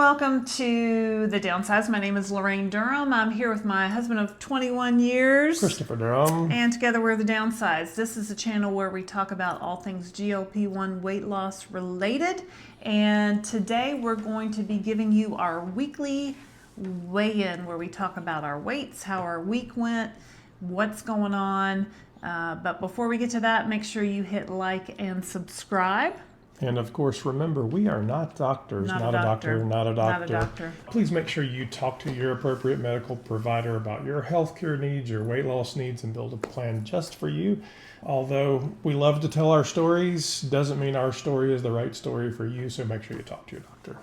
welcome to The Downsized. My name is Laraine Durham. I'm here with my husband of 21 years. Christopher Durham. And together we're The Downsized. This is a channel where we talk about all things GLP-1 weight loss related. And today we're going to be giving you our weekly weigh-in where we talk about our weights, how our week went, what's going on. But before we get to that, make sure you hit like and subscribe. And of course, remember, we are not doctors, not a doctor. Please make sure you talk to your appropriate medical provider about your healthcare needs, your weight loss needs, and build a plan just for you. Although we love to tell our stories, doesn't mean our story is the right story for you, so make sure you talk to your doctor.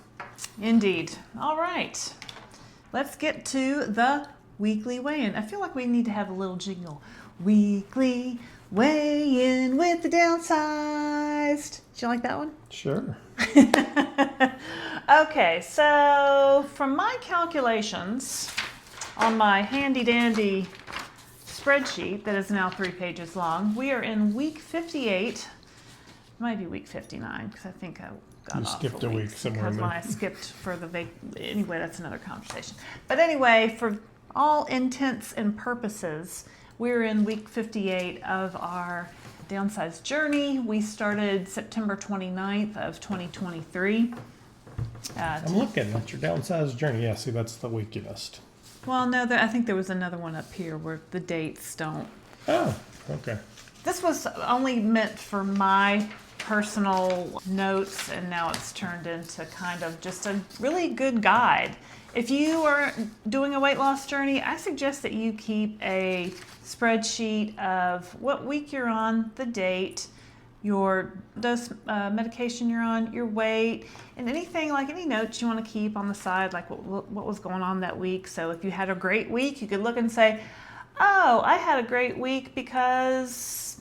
Indeed. All right. Let's get to the weekly weigh-in. I feel like we need to have a little jingle. Weekly weigh-in with The Downsized. Did you like that one? Sure. Okay, so from my calculations on my handy-dandy spreadsheet that is now 3 pages long, we are in week 58. Might be week 59 because I think I got off skipped a week somewhere in because there. when I skipped for the anyway, that's another conversation. But anyway, for all intents and purposes, we're in week 58 of our downsized journey. We started September 29th of 2023. I'm looking at your downsized journey. Yeah, see, that's the week you missed. Well, no, I think there was another one up here where the dates don't. Oh, okay. This was only meant for my personal notes, and now it's turned into kind of just a really good guide. If you are doing a weight loss journey, I suggest that you keep a spreadsheet of what week you're on, the date, your dose medication you're on, your weight, and anything like any notes you want to keep on the side, like what was going on that week. So if you had a great week, you could look and say, oh, I had a great week because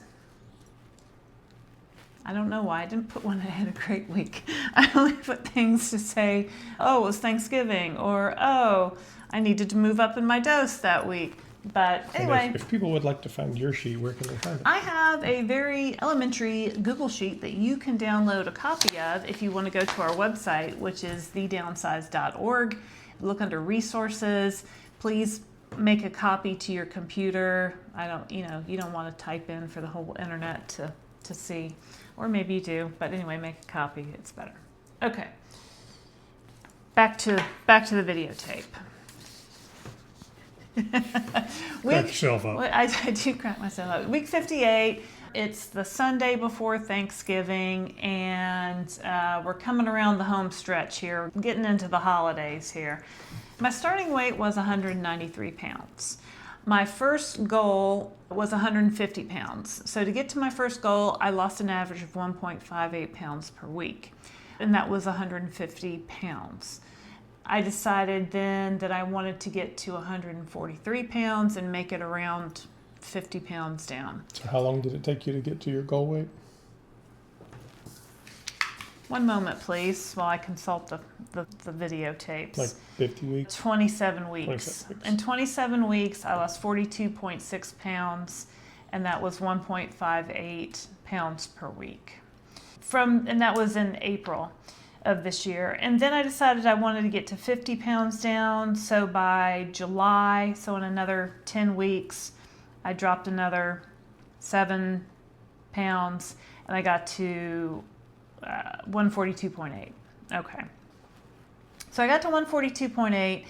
I don't know why I didn't put one I had a great week. I only put things to say, oh, it was Thanksgiving, or oh, I needed to move up in my dose that week. But anyway, if people would like to find your sheet, where can they find it? I have a very elementary Google sheet that you can download a copy of if you want to go to our website, which is thedownsized.org. Look under resources. Please make a copy to your computer. You don't want to type in for the whole internet to see, or maybe you do, but anyway, make a copy. It's better. Okay. Back to the videotape. Crack yourself up. I do crack myself up. Week 58. It's the Sunday before Thanksgiving, and we're coming around the home stretch here, getting into the holidays here. My starting weight was 193 pounds. My first goal was 150 pounds. So to get to my first goal, I lost an average of 1.58 pounds per week, and that was 150 pounds. I decided then that I wanted to get to 143 pounds and make it around 50 pounds down. So how long did it take you to get to your goal weight? One moment, please, while I consult the videotapes. Like 50 weeks? 27 weeks. 27 weeks. In 27 weeks, I lost 42.6 pounds, and that was 1.58 pounds per week. And that was in April of this year. And then I decided I wanted to get to 50 pounds down. So by July, so in another 10 weeks, I dropped another 7 pounds, and I got to 142.8. Okay. So I got to 142.8,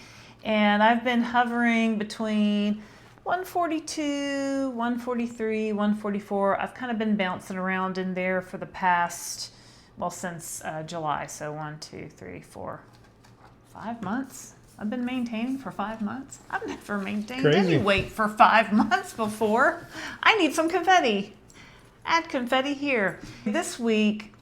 and I've been hovering between 142, 143, 144. I've kind of been bouncing around in there for the past, since July. So 5 months. I've been maintaining for 5 months. I've never maintained any weight for 5 months before. I need some confetti. Add confetti here. This week,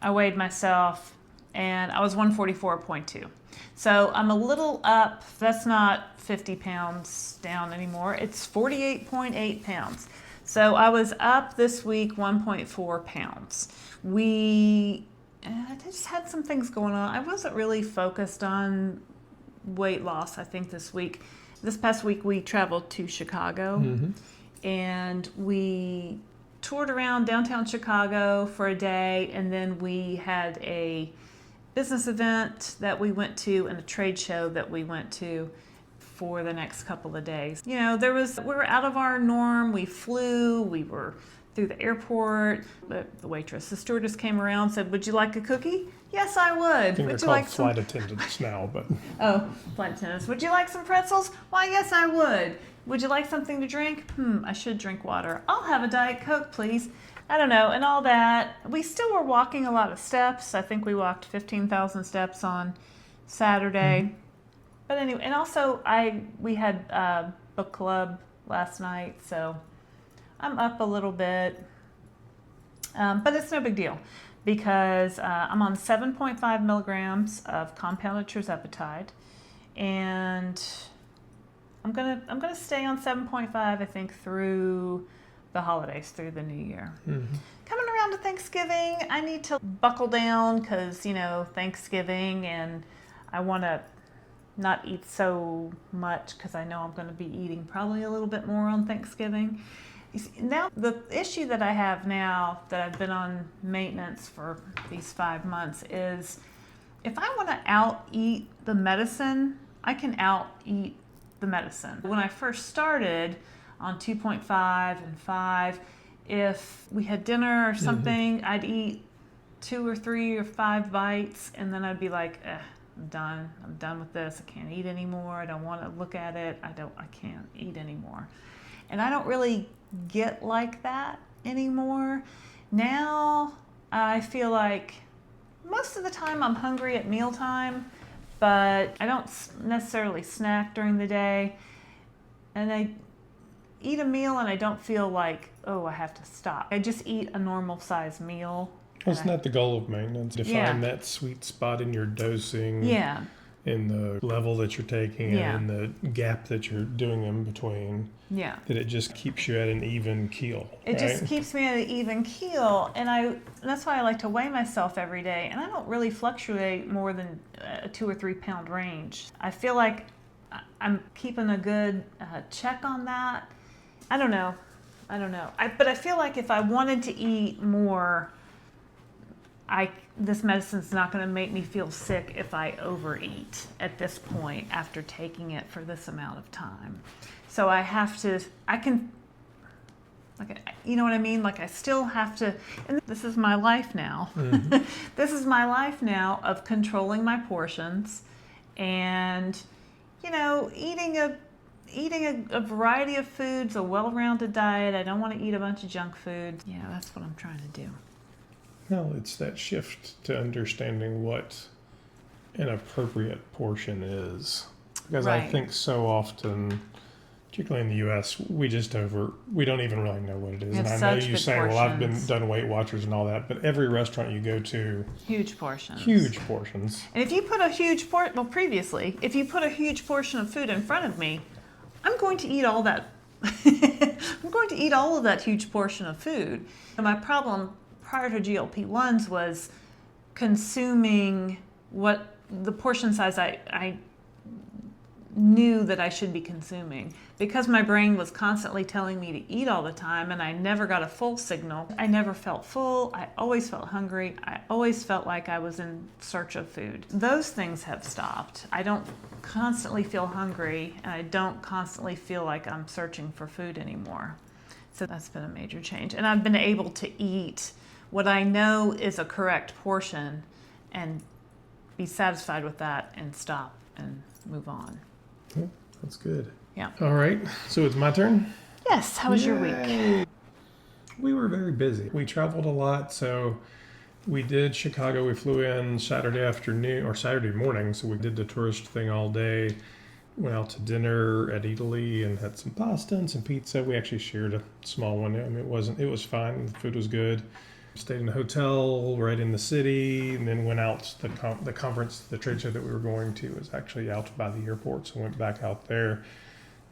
I weighed myself, and I was 144.2. So I'm a little up. That's not 50 pounds down anymore. It's 48.8 pounds. So I was up this week 1.4 pounds. I just had some things going on. I wasn't really focused on weight loss, I think, this week. This past week, we traveled to Chicago, and we toured around downtown Chicago for a day, and then we had a business event that we went to and a trade show that we went to for the next couple of days. We were out of our norm. We flew, we were through the airport. The stewardess ccame around and said, "Would you like a cookie?" "Yes, I would." I think "Would they're called flight attendants now, but... Oh, flight attendants. "Would you like some pretzels?" "Why, yes, I would." "Would you like something to drink?" I should drink water." "I'll have a Diet Coke, please." I don't know, and all that. We still were walking a lot of steps. I think we walked 15,000 steps on Saturday. Mm-hmm. But anyway, and also we had book club last night, so I'm up a little bit. But it's no big deal because I'm on 7.5 milligrams of compounded tirzepatide, and I'm gonna stay on 7.5, I think, through the holidays, through the new year. Mm-hmm. Coming around to Thanksgiving, I need to buckle down because, Thanksgiving, and I want to not eat so much because I know I'm going to be eating probably a little bit more on Thanksgiving. You see, now, the issue that I have now that I've been on maintenance for these 5 months is if I want to out-eat the medicine, I can out-eat the medicine. When I first started on 2.5 and 5, if we had dinner or something, I'd eat 2 or 3 or 5 bites, and then I'd be like, I'm done with this. I can't eat anymore. I don't want to look at it. I can't eat anymore. And I don't really get like that anymore. Now I feel like most of the time I'm hungry at mealtime, but I don't necessarily snack during the day. And I eat a meal and I don't feel like, I have to stop. I just eat a normal size meal. Isn't that the goal of maintenance? Define that sweet spot in your dosing, in the level that you're taking, and in the gap that you're doing in between. Yeah. That it just keeps you at an even keel. It just keeps me at an even keel, and that's why I like to weigh myself every day. And I don't really fluctuate more than a 2 or 3 pound range. I feel like I'm keeping a good check on that. I don't know. But I feel like if I wanted to eat more, this medicine's not going to make me feel sick if I overeat at this point after taking it for this amount of time. So you know what I mean? Like I still have to, and this is my life now. Mm-hmm. This is my life now of controlling my portions and, eating a variety of foods, a well-rounded diet. I don't want to eat a bunch of junk food. That's what I'm trying to do. No, it's that shift to understanding what an appropriate portion is. Because I think so often, particularly in the U.S., we don't even really know what it is. And I know you say, well, I've done Weight Watchers and all that, but every restaurant you go to... Huge portions. And if you put a huge portion, if you put a huge portion of food in front of me, I'm going to eat all that. I'm going to eat all of that huge portion of food. And my problem prior to GLP-1s was consuming what the portion size I knew that I should be consuming. Because my brain was constantly telling me to eat all the time and I never got a full signal. I never felt full. I always felt hungry. I always felt like I was in search of food. Those things have stopped. I don't constantly feel hungry and I don't constantly feel like I'm searching for food anymore. So that's been a major change. And I've been able to eat what I know is a correct portion and be satisfied with that and stop and move on. Yeah, that's good. Yeah. All right. So it's my turn? Yes. How was your week? We were very busy. We traveled a lot. So we did Chicago. We flew in Saturday afternoon or Saturday morning. So we did the tourist thing all day. Went out to dinner at Italy and had some pasta and some pizza. We actually shared a small one. I mean, it was fine. The food was good. Stayed in a hotel right in the city, and then went out. The conference, the trade show that we were going to was actually out by the airport, so went back out there.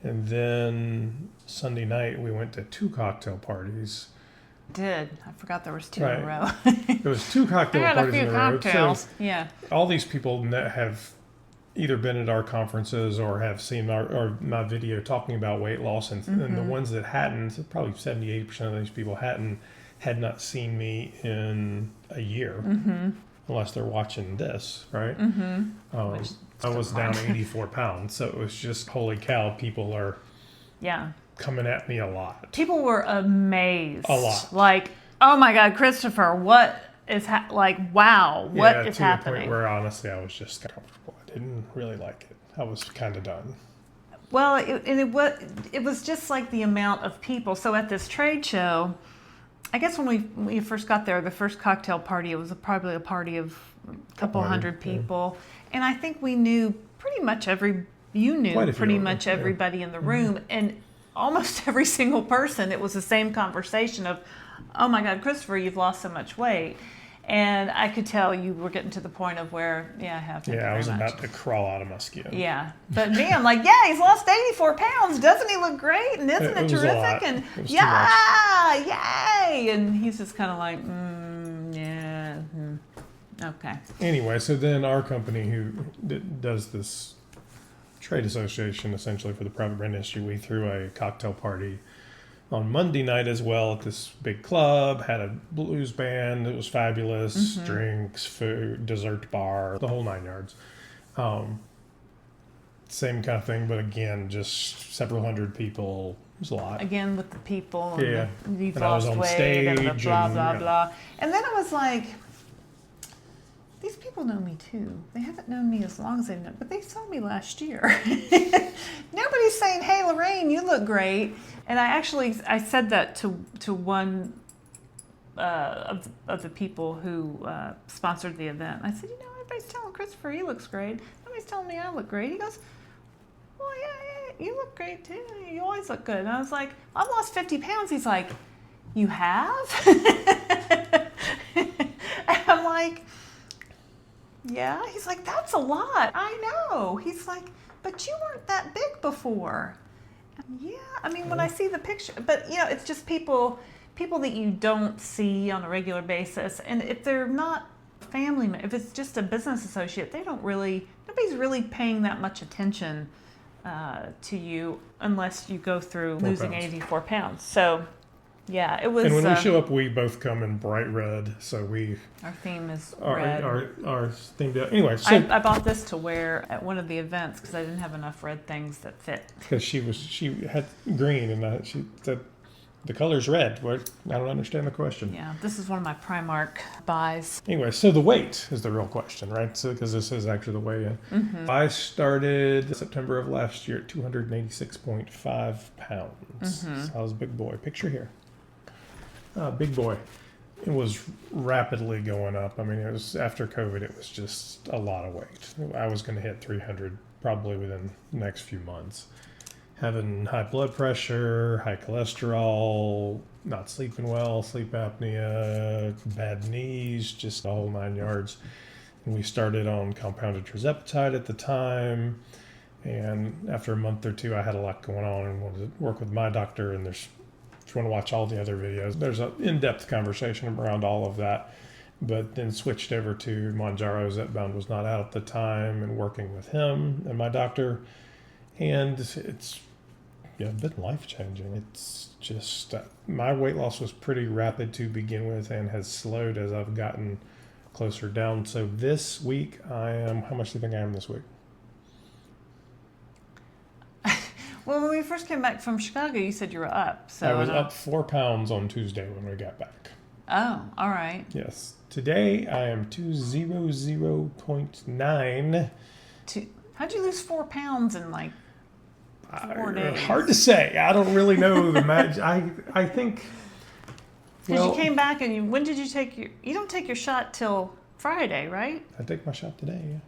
And then Sunday night, we went to 2 cocktail parties. I forgot there was 2 in a row. There was 2 cocktail parties in a row. Cocktails. So all these people that have either been at our conferences or have seen my video talking about weight loss, and the ones that hadn't, probably 70-80% of these people had not seen me in a year. Mm-hmm. unless they're watching this, right? Mm-hmm. I was down 84 pounds, so it was just, holy cow, people are coming at me a lot. People were amazed. A lot. Like, oh my God, Christopher, what is wow, what is happening? To the point where honestly I was just comfortable. I didn't really like it. I was kind of done. Well, it was just like the amount of people. So at this trade show, I guess when we first got there, the first cocktail party, it was probably a party of a couple hundred people. And I think we knew pretty much everybody in the room. And almost every single person, it was the same conversation of, oh my God, Christopher, you've lost so much weight. And I could tell you were getting to the point of where, I have. I was about to crawl out of my skin. Yeah. But me, I'm like, he's lost 84 pounds. Doesn't he look great? And isn't it terrific? And yay! And he's just kind of like, okay. Anyway, so then our company who does this trade association essentially for the private brand industry, we threw a cocktail party on Monday night as well at this big club, had a blues band. It was fabulous. Drinks, food, dessert bar, the whole 9 yards. Same kind of thing, but again, just several hundred people. It was a lot. Again, with the people. Yeah. And you've and I was lost on weight stage and the blah, blah, and, blah. And then I was like, these people know me too. They haven't known me as long as they've known, but they saw me last year. Nobody's saying, hey, Laraine, you look great. And I said that to one of the people who sponsored the event. I said, everybody's telling Christopher he looks great. Nobody's telling me I look great. He goes, well, yeah, you look great too. You always look good. And I was like, I've lost 50 pounds. He's like, you have? And I'm like, yeah. He's like, that's a lot. I know. He's like, but you weren't that big before. Yeah, I mean, when I see the picture, but it's just people that you don't see on a regular basis. And if they're not family, if it's just a business associate, nobody's really paying that much attention to you unless you go through losing 84 pounds. So, yeah, it was. And when we show up, we both come in bright red. So our theme is red. Our theme. Anyway, so I bought this to wear at one of the events because I didn't have enough red things that fit. Because she had green and she said the color's red. I don't understand the question. Yeah, this is one of my Primark buys. Anyway, so the weight is the real question, right? So because this is actually the weigh-in. I started September of last year at 286.5 pounds. So I was a big boy. Picture here. Big boy. It was rapidly going up. I mean, it was after COVID, it was just a lot of weight. I was going to hit 300 probably within the next few months. Having high blood pressure, high cholesterol, not sleeping well, sleep apnea, bad knees, just the whole 9 yards. And we started on compounded tirzepatide at the time. And after a month or two, I had a lot going on and wanted to work with my doctor. And if you want to watch all the other videos, there's an in-depth conversation around all of that. But then switched over to Mounjaro. Zepbound was not out at the time, and working with him and my doctor. And it's been life-changing. It's just my weight loss was pretty rapid to begin with and has slowed as I've gotten closer down. So this week how much do you think I am this week? Well, when we first came back from Chicago, you said you were up. So I was up 4 pounds on Tuesday when we got back. Oh, all right. Yes. Today I am 200.9. How'd you lose 4 pounds in 4 days? Hard to say. I don't really know the match. I think. Because you came back and when did you take you don't take your shot till Friday, right? I take my shot today,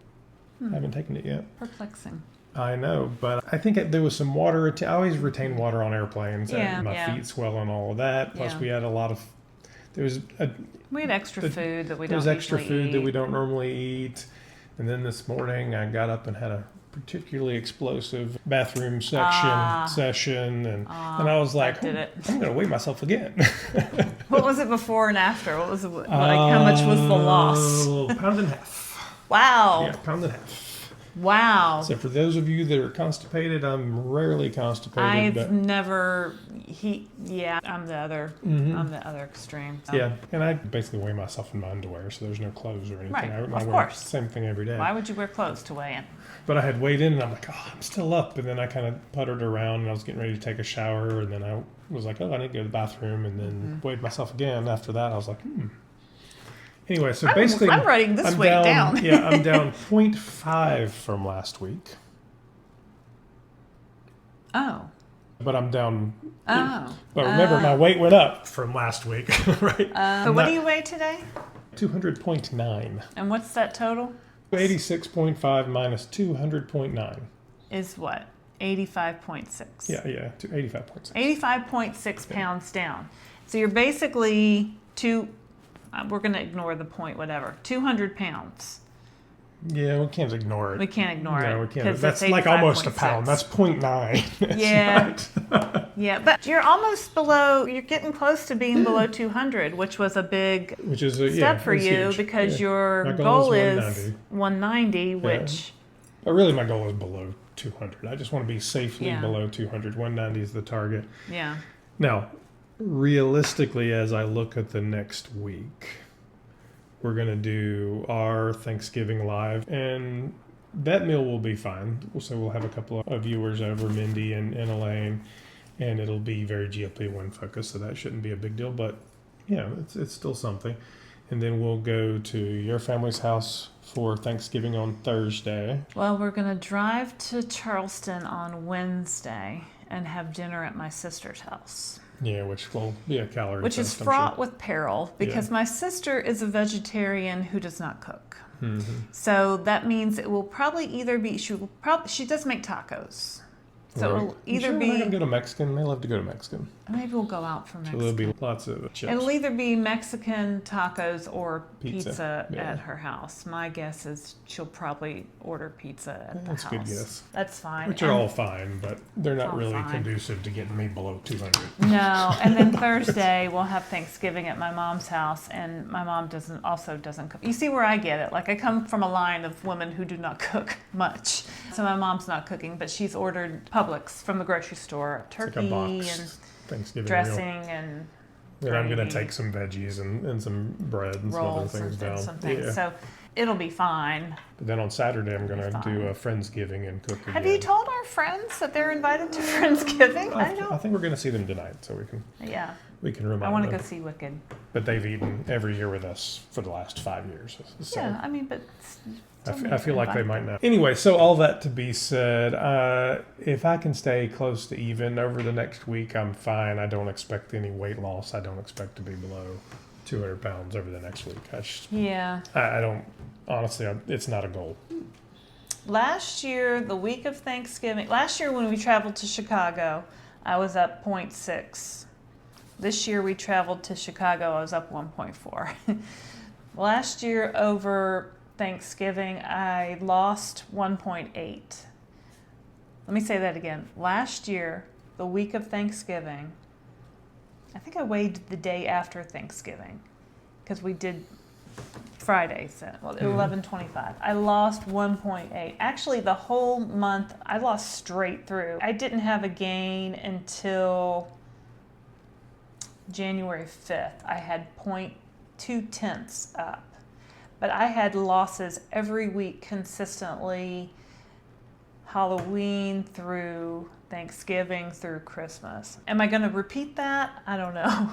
yeah. I haven't taken it yet. Perplexing. I know, but I think there was some water. I always retain water on airplanes. My feet swell and all of that. Plus we had a lot of, we had extra food that we don't usually eat. There was extra food that we don't normally eat. And then this morning I got up and had a particularly explosive bathroom session. And I was like, I'm going to weigh myself again. What was it before and after? What was it, how much was the loss? Pound and a half. Wow. Yeah, pound and a half. Wow. So for those of you that are constipated, I'm rarely constipated. I'm the other. I'm the other extreme. So. Yeah, and I basically weigh myself in my underwear, so there's no clothes or anything. Right, I of wear course. the same thing every day. Why would you wear clothes to weigh in? But I had weighed in, and I'm like, oh, I'm still up. And then I kind of puttered around, and I was getting ready to take a shower, and then I was like, oh, I need to go to the bathroom, and then weighed myself again. After that, I was like, Anyway, so basically, I'm writing this weight down. Yeah, I'm down 0.5 from last week. Oh. But I'm down. Oh. But remember, my weight went up from last week, right? So what do you weigh today? 200.9. And what's that total? 86.5 minus 200.9. Is what? 85.6. Yeah, 85.6. 85.6 pounds down. So you're basically we're going to ignore the point, whatever. 200 pounds. Yeah, we can't ignore it. We can't ignore it. No, we can't. That's like almost a pound. That's 0.9. Yeah. Yeah, but you're almost below, you're getting close to being below 200, which was a big step for you huge. Because your goal is 190, which... But really my goal is below 200. I just want to be safely below 200. 190 is the target. Yeah. Now, realistically, as I look at the next week, we're going to do our Thanksgiving Live, and that meal will be fine. So we'll have a couple of viewers over, Mindy and Elaine, and it'll be very GLP-1 focused, so that shouldn't be a big deal. But, yeah, it's still something. And then we'll go to your family's house for Thanksgiving on Thursday. Well, we're going to drive to Charleston on Wednesday and have dinner at my sister's house. Yeah, which will be a calorie Which test, is fraught with peril because my sister is a vegetarian who does not cook. Mm-hmm. So that means it will probably either be, she does make tacos. So it'll either be... We're going to go to Mexican. They love to go to Mexican. Maybe we'll go out for Mexican. So there'll be lots of chips. It'll either be Mexican tacos or pizza at her house. My guess is she'll probably order pizza at the house. That's a good guess. That's fine. Which are all fine, but they're not really conducive to getting me below 200. No, and then Thursday we'll have Thanksgiving at my mom's house, and my mom doesn't cook. You see where I get it. Like I come from a line of women who do not cook much. So my mom's not cooking, but she's ordered Publix from the grocery store, turkey like a box and Thanksgiving dressing meal. And I'm going to take some veggies and some bread and some other things down. Some things. Yeah. So it'll be fine. But then on Saturday I'm going to do a Friendsgiving and cook again. Have you told our friends that they're invited to Friendsgiving? I think we're going to see them tonight, so we can remind them. I want to go see Wicked. But they've eaten every year with us for the last 5 years. So. Yeah, I mean, but... I feel like they might not. Anyway, so all that to be said, if I can stay close to even over the next week, I'm fine. I don't expect any weight loss. I don't expect to be below 200 pounds over the next week. I don't, honestly, it's not a goal. Last year, the week of Thanksgiving, when we traveled to Chicago, I was up 0.6. This year we traveled to Chicago, I was up 1.4. Last year over Thanksgiving, I lost 1.8. Let me say that again. Last year, the week of Thanksgiving, I think I weighed the day after Thanksgiving because we did Fridays, 11:25. I lost 1.8. Actually, the whole month, I lost straight through. I didn't have a gain until January 5th. I had 0.2 up. But I had losses every week consistently, Halloween through Thanksgiving through Christmas. Am I going to repeat that? I don't know.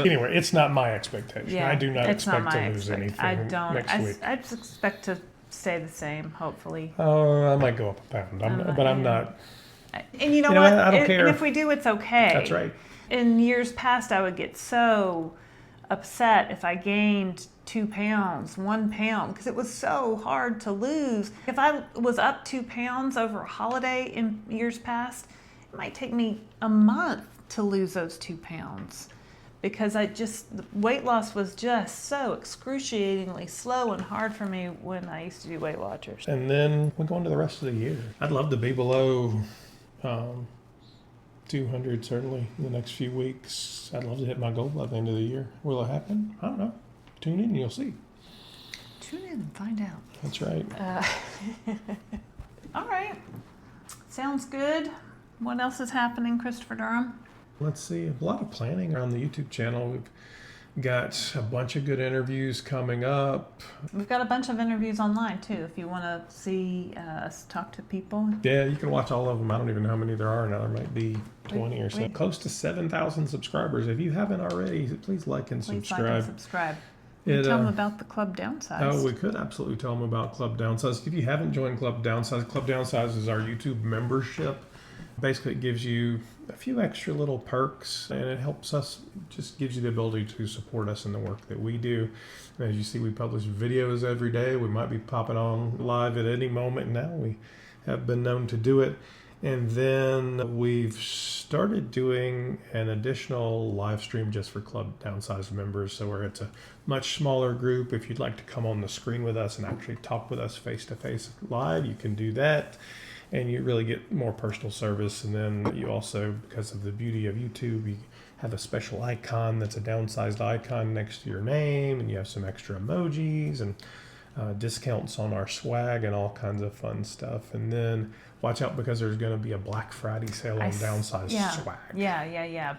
Anyway, it's not my expectation. I do not expect to lose anything next week. I just expect to stay the same, hopefully. I might go up a pound, I'm not. And you know what? I don't care. And if we do, it's okay. That's right. In years past, I would get so upset if I gained 2 pounds, 1 pound, because it was so hard to lose. If I was up 2 pounds over a holiday in years past, it might take me a month to lose those 2 pounds because the weight loss was just so excruciatingly slow and hard for me when I used to do Weight Watchers. And then we go into the rest of the year. I'd love to be below 200 certainly in the next few weeks. I'd love to hit my goal by the end of the year. Will it happen? I don't know. Tune in and you'll see. Tune in and find out. That's right. All right. Sounds good. What else is happening, Christopher Durham? Let's see. A lot of planning on the YouTube channel. We've got a bunch of good interviews coming up. We've got a bunch of interviews online, too, if you want to see us talk to people. Yeah, you can watch all of them. I don't even know how many there are now. There might be 20 or so. Close to 7,000 subscribers. If you haven't already, please like and subscribe. Please like and subscribe. Tell them about the Club Downsized. Oh, we could absolutely tell them about Club Downsized. If you haven't joined Club Downsized is our YouTube membership. Basically, it gives you a few extra little perks, and it helps us, just gives you the ability to support us in the work that we do. And as you see, we publish videos every day. We might be popping on live at any moment now. We have been known to do it. And then we've started doing an additional live stream just for Club Downsized members. So where it's a much smaller group. If you'd like to come on the screen with us and actually talk with us face-to-face live, you can do that. And you really get more personal service. And then you also, because of the beauty of YouTube, you have a special icon that's a downsized icon next to your name, and you have some extra emojis and discounts on our swag and all kinds of fun stuff. And then watch out, because there's going to be a Black Friday sale on downsized swag. Yeah.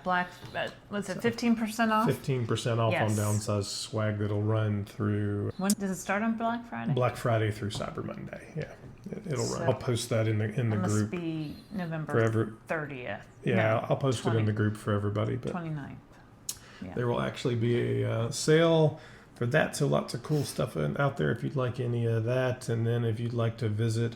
Was it 15% off? 15% off on downsized swag that'll run through. When does it start on Black Friday? Black Friday through Cyber Monday. Yeah. It'll run. I'll post that in the group. Must be November 30th. Yeah, no, I'll post it in the group for everybody. But 29th. Yeah. There will actually be a sale for that. So lots of cool stuff out there if you'd like any of that. And then if you'd like to visit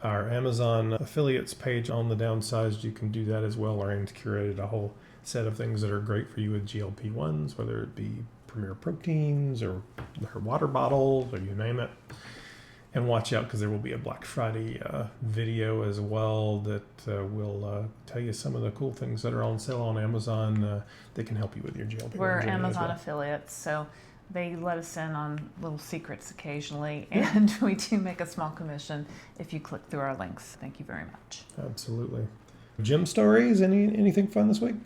our Amazon affiliates page on the Downsized, you can do that as well. Laraine's curated a whole set of things that are great for you with GLP-1s, whether it be Premier Proteins or her water bottles or you name it. And watch out, because there will be a Black Friday video as well that will tell you some of the cool things that are on sale on Amazon that can help you with your GLP-1 We're Amazon affiliates, so they let us in on little secrets occasionally, and we do make a small commission if you click through our links. Thank you very much. Absolutely. Gym stories? Anything fun this week?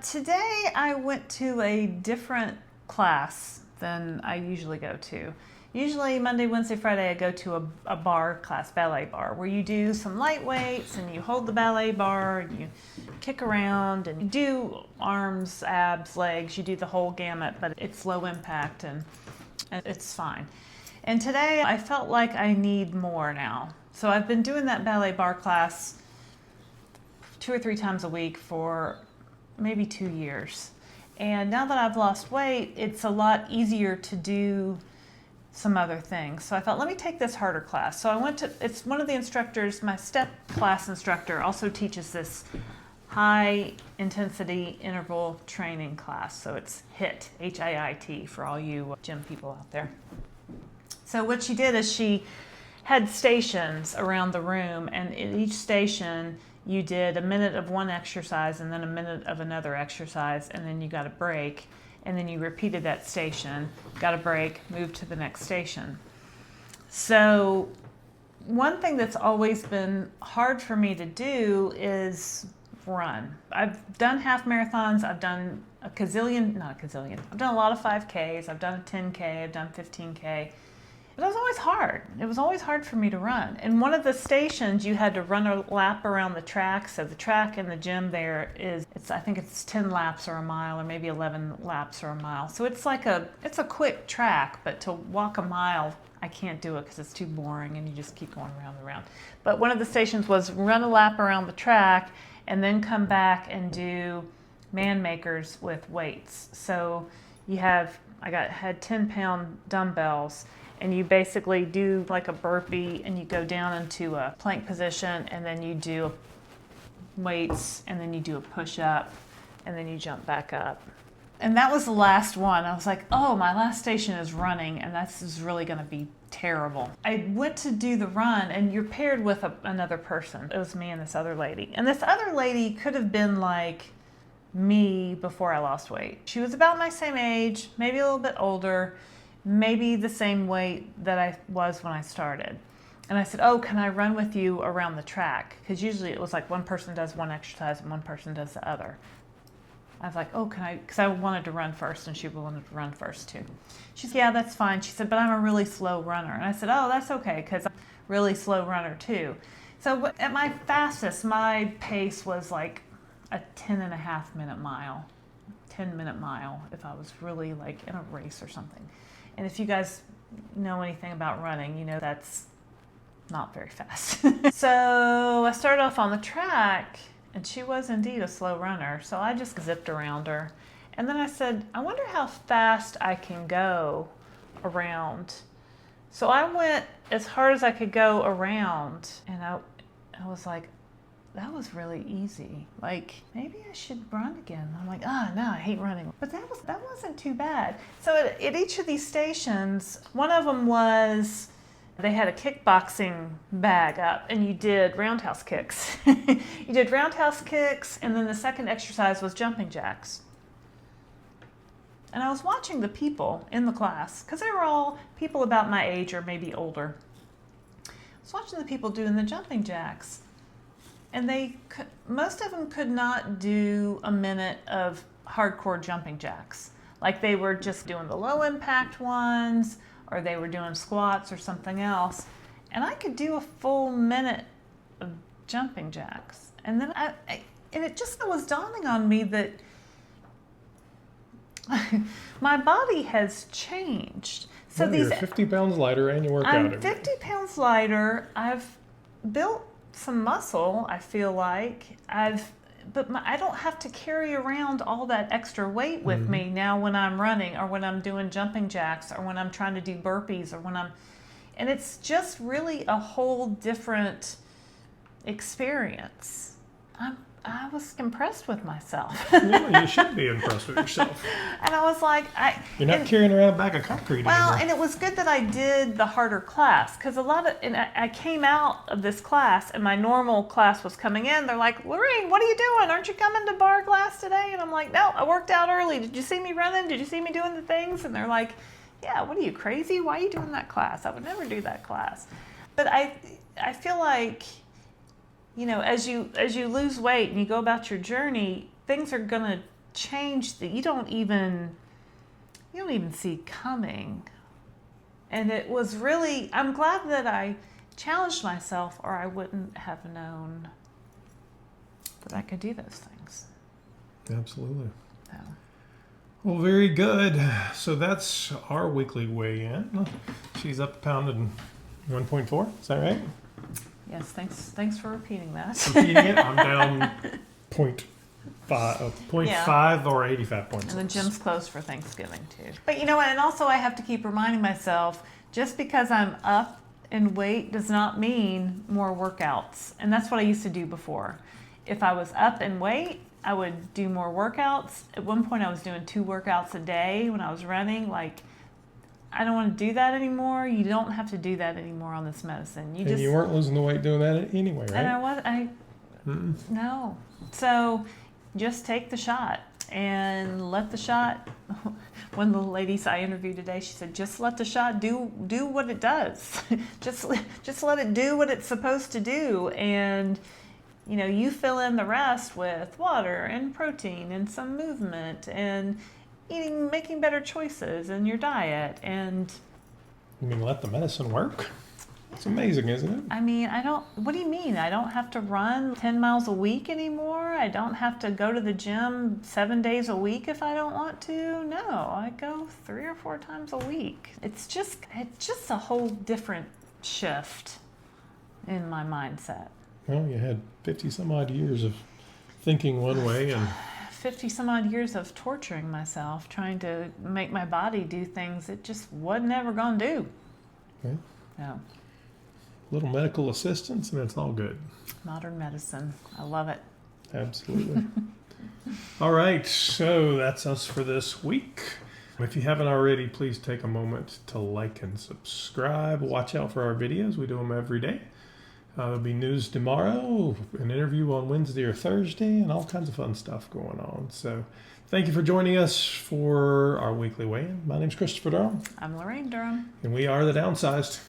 Today I went to a different class than I usually go to. Usually Monday, Wednesday, Friday, I go to a bar class, ballet bar, where you do some light weights and you hold the ballet bar and you kick around and you do arms, abs, legs, you do the whole gamut, but it's low impact and it's fine. And today I felt like I need more now. So I've been doing that ballet bar class 2 or 3 times a week for maybe 2 years. And now that I've lost weight, it's a lot easier to do some other things. So I thought, let me take this harder class. So I went to, it's one of the instructors, my step class instructor also teaches this high intensity interval training class. So it's HIIT, H-I-I-T, for all you gym people out there. So what she did is she had stations around the room, and in each station you did a minute of one exercise and then a minute of another exercise, and then you got a break. And then you repeated that station, got a break, moved to the next station. So one thing that's always been hard for me to do is run. I've done half marathons, I've done I've done a lot of 5Ks, I've done a 10K, I've done 15K. But it was always hard. It was always hard for me to run. And one of the stations, you had to run a lap around the track. So the track in the gym there I think it's 10 laps or a mile, or maybe 11 laps or a mile. So it's a quick track, but to walk a mile, I can't do it because it's too boring and you just keep going round and round. But one of the stations was run a lap around the track and then come back and do man makers with weights. So I had 10-pound dumbbells, and you basically do like a burpee and you go down into a plank position, and then you do weights, and then you do a push-up, and then you jump back up. And that was the last one. I was like, oh, my last station is running, and this is really going to be terrible. I went to do the run, and you're paired with another person. It was me and this other lady. And this other lady could have been like me before I lost weight. She was about my same age, maybe a little bit older, maybe the same weight that I was when I started. And I said, oh, can I run with you around the track? Because usually it was like one person does one exercise and one person does the other. I was like, oh, can I, because I wanted to run first, and she wanted to run first too. She said, yeah, that's fine. She said, but I'm a really slow runner. And I said, oh, that's okay, because I'm a really slow runner too. So at my fastest, my pace was like a 10.5-minute mile, 10-minute mile, if I was really like in a race or something. And if you guys know anything about running, you know that's not very fast. So I started off on the track, and she was indeed a slow runner, so I just zipped around her. And then I said, I wonder how fast I can go around. So I went as hard as I could go around, and I was like, that was really easy. Like, maybe I should run again. I'm like, no, I hate running. But that wasn't too bad. So at each of these stations, one of them was, they had a kickboxing bag up, and you did roundhouse kicks. You did roundhouse kicks, and then the second exercise was jumping jacks. And I was watching the people in the class, because they were all people about my age or maybe older. I was watching the people doing the jumping jacks, and most of them could not do a minute of hardcore jumping jacks. Like they were just doing the low impact ones, or they were doing squats or something else. And I could do a full minute of jumping jacks. And then and it just was dawning on me that my body has changed. So well, you're 50 pounds lighter and you work out. I'm 50 pounds lighter. I've built some muscle, I feel like. But I don't have to carry around all that extra weight with me now when I'm running, or when I'm doing jumping jacks, or when I'm trying to do burpees, or and it's just really a whole different experience. I was impressed with myself. Yeah, you should be impressed with yourself. And I was like, you're not carrying around a bag of concrete anymore. And it was good that I did the harder class, because I came out of this class, and my normal class was coming in. They're like, Laraine, what are you doing? Aren't you coming to bar class today? And I'm like, no, I worked out early. Did you see me running? Did you see me doing the things? And they're like, yeah, what are you, crazy? Why are you doing that class? I would never do that class. But I feel like, you know, as you lose weight and you go about your journey, things are gonna change that you don't even see coming. And it was really, I'm glad that I challenged myself, or I wouldn't have known that I could do those things. Absolutely. So. Well, very good. So that's our weekly weigh-in. She's up a pound and 1.4. Is that right? Yes, thanks for repeating that. Repeating it, I'm down 0.5 or 85 points. And the gym's closed for Thanksgiving too. But you know what? And also I have to keep reminding myself, just because I'm up in weight does not mean more workouts. And that's what I used to do before. If I was up in weight, I would do more workouts. At one point I was doing 2 workouts a day when I was running. Like, I don't want to do that anymore. You don't have to do that anymore on this medicine. You weren't losing the weight doing that anyway, right? And no. So just take the shot and let the shot. One of the ladies I interviewed today, she said, just let the shot do what it does. just let it do what it's supposed to do. And, you know, you fill in the rest with water and protein and some movement and making better choices in your diet. And you mean let the medicine work? It's amazing, isn't it? I mean, what do you mean? I don't have to run 10 miles a week anymore? I don't have to go to the gym 7 days a week if I don't want to? No, I go 3 or 4 times a week. It's just a whole different shift in my mindset. Well, you had 50 some odd years of thinking one way and 50 some odd years of torturing myself, trying to make my body do things it just wasn't ever going to do. Okay. No. Little medical assistance and it's all good. Modern medicine. I love it. Absolutely. All right. So that's us for this week. If you haven't already, please take a moment to like and subscribe. Watch out for our videos. We do them every day. There'll be news tomorrow, an interview on Wednesday or Thursday, and all kinds of fun stuff going on. So thank you for joining us for our weekly weigh-in. My name's Christopher Durham. I'm Laraine Durham. And we are the Downsized.